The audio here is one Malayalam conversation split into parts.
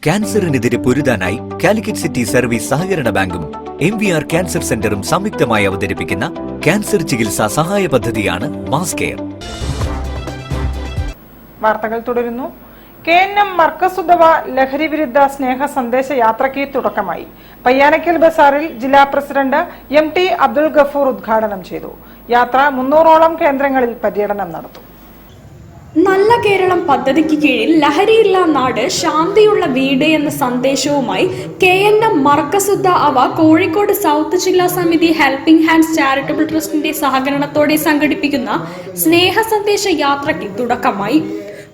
ക്യാൻസറിനെതിരെ പൊരുതാനായി കാലിക്കറ്റ് സിറ്റി സർവീസ് സഹകരണ ബാങ്കും MVR ക്യാൻസർ സെന്ററും സംയുക്തമായി അവതരിപ്പിക്കുന്ന ക്യാൻസർ ചികിത്സാ സഹായ പദ്ധതിയാണ് മാസ് കെയർ. വാർത്തകൾ തുടരുന്നു. KNM മർക്കസുദവ ലഹരി വിരുദ്ധ സ്നേഹ സന്ദേശ യാത്രയ്ക്ക് തുടക്കമായി. പയ്യാനക്കൽ ബസാറിൽ ജില്ലാ പ്രസിഡന്റ് MT അബ്ദുൽ ഗഫൂർ ഉദ്ഘാടനം ചെയ്തു. യാത്ര 300ഓളം കേന്ദ്രങ്ങളിൽ പര്യടനം നടത്തും. നല്ല കേരളം പദ്ധതിക്ക് കീഴിൽ ലഹരിയില്ല നാട് ശാന്തിയുള്ള വീട് എന്ന സന്ദേശവുമായി KNM മർക്കസുദ്ദ അവ കോഴിക്കോട് സൗത്ത് ജില്ലാ സമിതി ഹെൽപ്പിംഗ് ഹാൻഡ്സ് ചാരിറ്റബിൾ ട്രസ്റ്റിന്റെ സഹകരണത്തോടെ സംഘടിപ്പിക്കുന്ന സ്നേഹ സന്ദേശ യാത്രയ്ക്ക് തുടക്കമായി.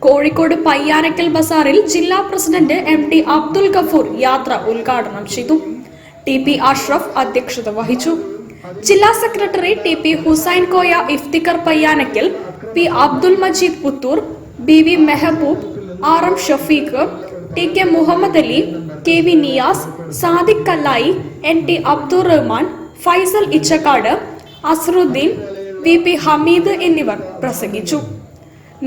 കോഴിക്കോട് പയ്യാനക്കൽ ബസാറിൽ ജില്ലാ പ്രസിഡന്റ് MT അബ്ദുൽ ഗഫൂർ യാത്ര ഉദ്ഘാടനം ചെയ്തു. TP അഷ്റഫ് അധ്യക്ഷത വഹിച്ചു. ജില്ലാ secretary TP Hussain Koya, Iftikhar Payyanakkal, P Abdul Majeed Puthur, BV Mehboob, RM Shafeeq, TK Muhammad Ali, KV Niyas, Sadiq Kallayi, NT Abdul Rahman, Faisal Ichakkad, Asruddin, VP Hameed എന്നിവർ പ്രസംഗിച്ചു.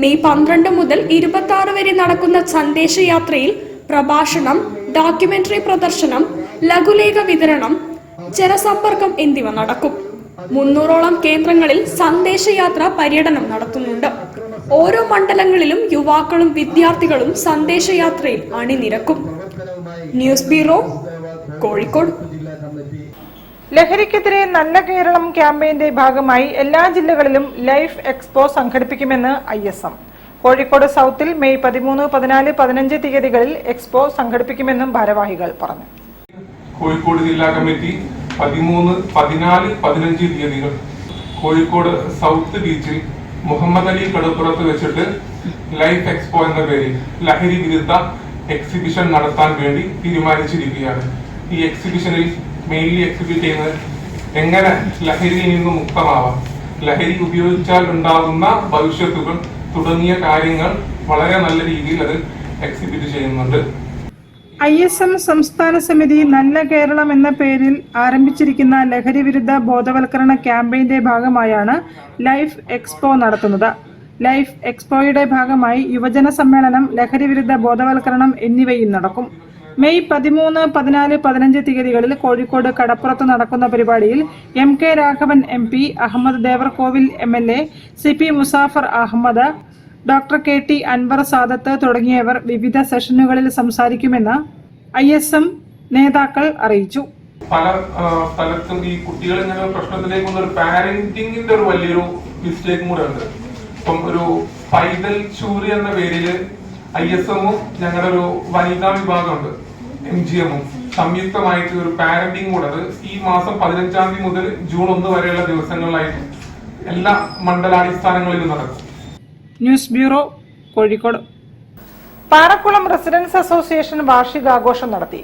മെയ് 12 മുതൽ 26 വരെ നടക്കുന്ന സന്ദേശയാത്രയിൽ പ്രഭാഷണം, ഡോക്യുമെന്ററി പ്രദർശനം, ലഘുലേഖ വിതരണം, ജനസമ്പർക്കം എന്നിവ നടക്കും. 300ഓളം കേന്ദ്രങ്ങളിൽ സന്ദേശയാത്ര പര്യടനം നടത്തുന്നുണ്ട്. ഓരോ മണ്ഡലങ്ങളിലും യുവാക്കളും വിദ്യാർത്ഥികളും സന്ദേശയാത്രയിൽ അണിനിരക്കും. News bureau, Kozhikode. ലഹരിക്കെതിരെ നല്ല കേരളം ക്യാമ്പയിന്റെ ഭാഗമായി എല്ലാ ജില്ലകളിലും ലൈഫ് എക്സ്പോ സംഘടിപ്പിക്കുമെന്ന് ISM. കോഴിക്കോട് സൗത്തിൽ മെയ് 13, 14, 15 തീയതികളിൽ എക്സ്പോ സംഘടിപ്പിക്കുമെന്നും ഭാരവാഹികൾ പറഞ്ഞു. കോഴിക്കോട് ജില്ലാ കമ്മിറ്റി 13, 14, 15 തീയതികൾ കോഴിക്കോട് സൗത്ത് ബീച്ചിൽ മുഹമ്മദ് അലി കടപ്പുറത്ത് വെച്ചിട്ട് ലൈഫ് എക്സ്പോ എന്ന പേരിൽ ലഹരി വിരുദ്ധ എക്സിബിഷൻ നടത്താൻ വേണ്ടി തീരുമാനിച്ചിരിക്കുകയാണ്. ഈ എക്സിബിഷനിൽ മെയിൻലി എക്സിബിറ്റ് ചെയ്യുന്നത് എങ്ങനെ ലഹരിയിൽ നിന്ന് മുക്തമാവാം, ലഹരി ഉപയോഗിച്ചാൽ ഉണ്ടാകുന്ന ഭവിഷ്യത്തുകൾ തുടങ്ങിയ കാര്യങ്ങൾ വളരെ നല്ല രീതിയിൽ അത് എക്സിബിറ്റ് ചെയ്യുന്നുണ്ട്. ISM സംസ്ഥാന സമിതി നല്ല കേരളം എന്ന പേരിൽ ആരംഭിച്ചിരിക്കുന്ന ലഹരി വിരുദ്ധ ബോധവൽക്കരണ ക്യാമ്പയിന്റെ ഭാഗമായാണ് ലൈഫ് എക്സ്പോ നടത്തുന്നത്. ലൈഫ് എക്സ്പോയുടെ ഭാഗമായി യുവജന സമ്മേളനം, ലഹരി വിരുദ്ധ ബോധവൽക്കരണം എന്നിവയും നടക്കും. മെയ് 13, 14, 15 തീയതികളിൽ കോഴിക്കോട് കടപ്പുറത്ത് നടക്കുന്ന പരിപാടിയിൽ MK Raghavan MP, Ahamed Devarkovil MLA, CP Musafar Ahamed, doctor KT Anwar Sadath തുടങ്ങിയവർ വിവിധ സെഷനുകളിൽ സംസാരിക്കുമെന്ന് ISM നേതാക്കൾ അറിയിച്ചു. പല സ്ഥലത്തും ഈ കുട്ടികൾ ഇങ്ങനെ പ്രശ്നത്തിലേക്ക് വന്ന ഒരു പാരന്റിങ്ങിന്റെ ഒരു വലിയൊരു മിസ്റ്റേക്കും കൂടെ ഉണ്ട്. ഇപ്പം ഒരു പൈതൽ ചൂരി എന്ന പേരില് ISM-ഉം ഞങ്ങളുടെ ഒരു വനിതാ വിഭാഗമുണ്ട് MGM-ഉം സംയുക്തമായിട്ട് ഒരു പാരന്റിങ് കൂടെ ഈ മാസം 15 തീയതി മുതൽ ജൂൺ 1 വരെയുള്ള ദിവസങ്ങളിലായിട്ട് എല്ലാ മണ്ഡലാടിസ്ഥാനങ്ങളിലും നടക്കും. News bureau, Kozhikode. Parakkulam residence association വാർഷികാഘോഷം നടത്തി.